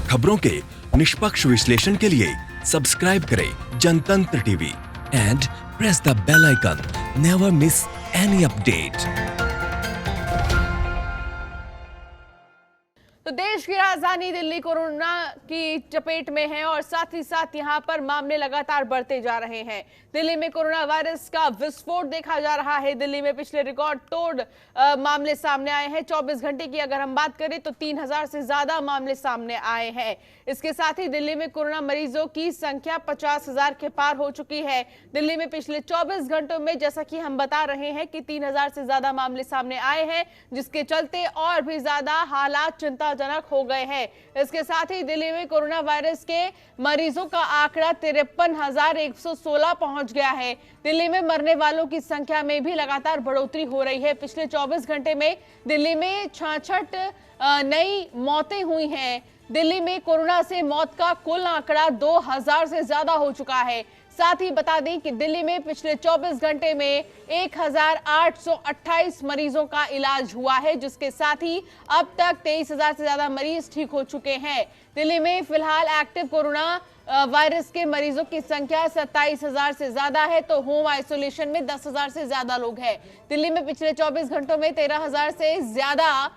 खबरों के निष्पक्ष विश्लेषण के लिए सब्सक्राइब करें Jantantra TV and press the bell icon. Never miss any update. तो देश की राजधानी दिल्ली कोरोना की चपेट में है और साथ ही साथ यहां पर मामले लगातार बढ़ते जा रहे हैं। दिल्ली में कोरोना वायरस का विस्फोट देखा जा रहा है। दिल्ली में पिछले रिकॉर्ड तोड़ मामले सामने आए हैं। 24 घंटे की अगर हम बात करें तो 3000 से ज्यादा मामले सामने आए हैं। इसके साथ ही दिल्ली में कोरोना मरीजों की संख्या 50,000 के पार हो चुकी है। दिल्ली में पिछले 24 घंटों में जैसा कि हम बता रहे हैं कि 3000 से ज्यादा मामले सामने आए हैं, जिसके चलते और भी ज्यादा हालात चिंताजनक हो गए हैं। इसके साथ ही दिल्ली में कोरोना वायरस के मरीजों का आंकड़ा 53,116 पहुंच गया है। दिल्ली में मरने वालों की संख्या में भी लगातार बढ़ोतरी हो रही है। पिछले 24 घंटे में दिल्ली में 66 नई मौतें हुई हैं। दिल्ली में कोरोना से मौत का कुल आंकड़ा 2000 से ज्यादा हो चुका है। साथ ही बता दें कि दिल्ली में पिछले 24 घंटे में 1828 मरीजों का इलाज हुआ है, जिसके साथ ही अब तक 23,000 से ज्यादा मरीज ठीक हो चुके हैं। दिल्ली में फिलहाल एक्टिव कोरोना वायरस के मरीजों की संख्या 27,000 से ज्यादा है, तो होम आइसोलेशन में 10,000 से ज्यादा लोग हैं। दिल्ली में पिछले 24 घंटों में 13,000 से ज्यादा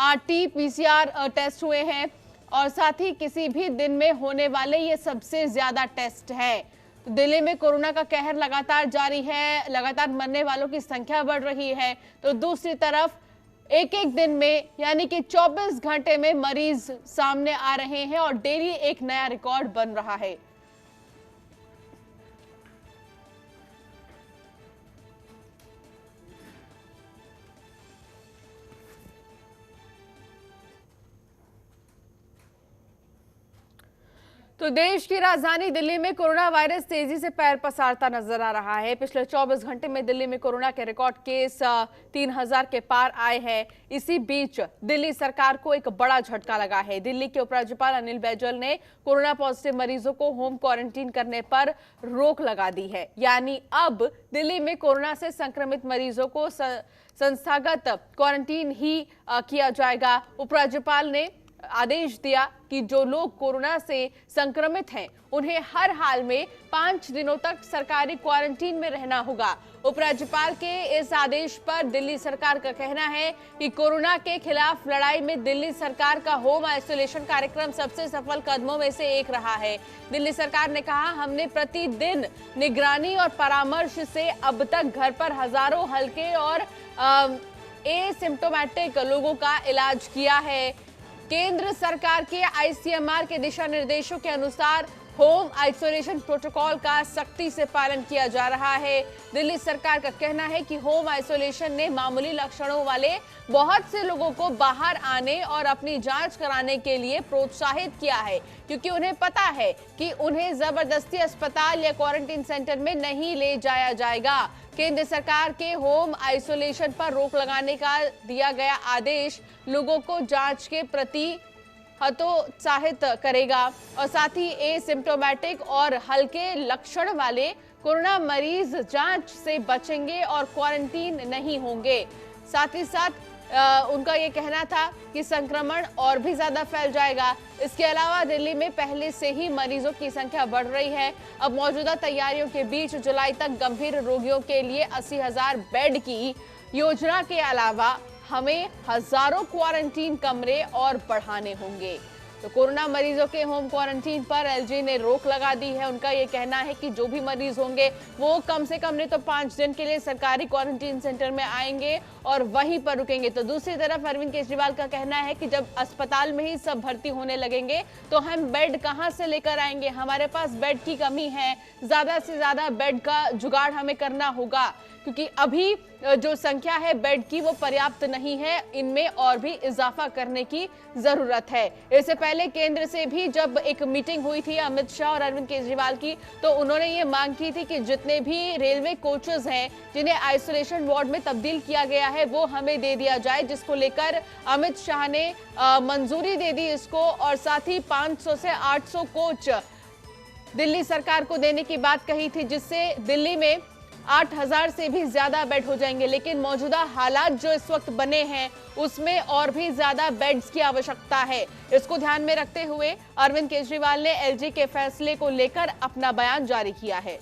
RT-PCR टेस्ट हुए हैं और साथ ही किसी भी दिन में होने वाले ये सबसे ज्यादा टेस्ट है। तो दिल्ली में कोरोना का कहर लगातार जारी है, लगातार मरने वालों की संख्या बढ़ रही है। तो दूसरी तरफ एक एक दिन में यानी कि 24 घंटे में मरीज सामने आ रहे हैं और डेली एक नया रिकॉर्ड बन रहा है। तो देश की राजधानी दिल्ली में कोरोना वायरस तेजी से पैर पसारता नजर आ रहा है। पिछले 24 घंटे में दिल्ली में कोरोना के रिकॉर्ड केस 3000 के पार आए हैं। इसी बीच दिल्ली सरकार को एक बड़ा झटका लगा है। दिल्ली के उपराज्यपाल अनिल बैजल ने कोरोना पॉजिटिव मरीजों को होम क्वारंटीन करने पर रोक लगा दी है। यानी अब दिल्ली में कोरोना से संक्रमित मरीजों को संस्थागत क्वारंटीन ही किया जाएगा। उपराज्यपाल ने आदेश दिया कि जो लोग कोरोना से संक्रमित हैं उन्हें हर हाल में 5 दिनों तक सरकारी क्वारंटीन में रहना होगा। उपराज्यपाल के इस आदेश पर दिल्ली सरकार का कहना है कि कोरोना के खिलाफ लड़ाई में दिल्ली सरकार का होम आइसोलेशन कार्यक्रम सबसे सफल कदमों में से एक रहा है। दिल्ली सरकार ने कहा, हमने प्रतिदिन निगरानी और परामर्श से अब तक घर पर हजारों हल्के और एसिम्प्टोमेटिक लोगों का इलाज किया है। केंद्र सरकार के ICMR के दिशा निर्देशों के अनुसार होम आइसोलेशन प्रोटोकॉल का सख्ती से पालन किया जा रहा है। दिल्ली सरकार का कहना है कि होम आइसोलेशन ने मामूली लक्षणों वाले बहुत से लोगों को बाहर आने और अपनी जांच कराने के लिए प्रोत्साहित किया है, क्योंकि उन्हें पता है कि उन्हें जबरदस्ती अस्पताल या क्वारंटीन सेंटर में नहीं ले जाया जाएगा। केंद्र सरकार के होम आइसोलेशन पर रोक लगाने का दिया गया आदेश लोगों को जांच के प्रति हतोत्साहित करेगा और साथ ही एसिम्प्टोमेटिक और हल्के लक्षण वाले कोरोना मरीज जांच से बचेंगे और क्वारंटीन नहीं होंगे। साथ ही साथ उनका ये कहना था कि संक्रमण और भी ज्यादा फैल जाएगा। इसके अलावा दिल्ली में पहले से ही मरीजों की संख्या बढ़ रही है। अब मौजूदा तैयारियों के बीच जुलाई तक गंभीर रोगियों के लिए 80,000 बेड की योजना के अलावा हमें हजारों क्वारंटीन कमरे और बढ़ाने होंगे। तो कोरोना मरीजों के होम क्वारंटीन पर LG ने रोक लगा दी है। उनका ये कहना है कि जो भी मरीज होंगे वो कम से कम नहीं तो 5 दिन के लिए सरकारी क्वारंटीन सेंटर में आएंगे और वहीं पर रुकेंगे। तो दूसरी तरफ अरविंद केजरीवाल का कहना है कि जब अस्पताल में ही सब भर्ती होने लगेंगे तो हम बेड कहां से लेकर आएंगे, हमारे पास बेड की कमी है, ज्यादा से ज्यादा बेड का जुगाड़ हमें करना होगा, क्योंकि अभी जो संख्या है बेड की वो पर्याप्त नहीं है, इनमें और भी इजाफा करने की जरूरत है। इससे पहले केंद्र से भी जब एक मीटिंग हुई थी अमित शाह और अरविंद केजरीवाल की, तो उन्होंने ये मांग की थी कि जितने भी रेलवे कोचेस हैं जिन्हें आइसोलेशन वार्ड में तब्दील किया गया है वो हमें दे दिया जाए, जिसको लेकर अमित शाह ने मंजूरी दे दी इसको और साथ ही 500 से 800 कोच दिल्ली सरकार को देने की बात कही थी, जिससे दिल्ली में 8,000 से भी ज्यादा बेड हो जाएंगे, लेकिन मौजूदा हालात जो इस वक्त बने हैं उसमें और भी ज्यादा बेड्स की आवश्यकता है। इसको ध्यान में रखते हुए अरविंद केजरीवाल ने एलजी के फैसले को लेकर अपना बयान जारी किया है।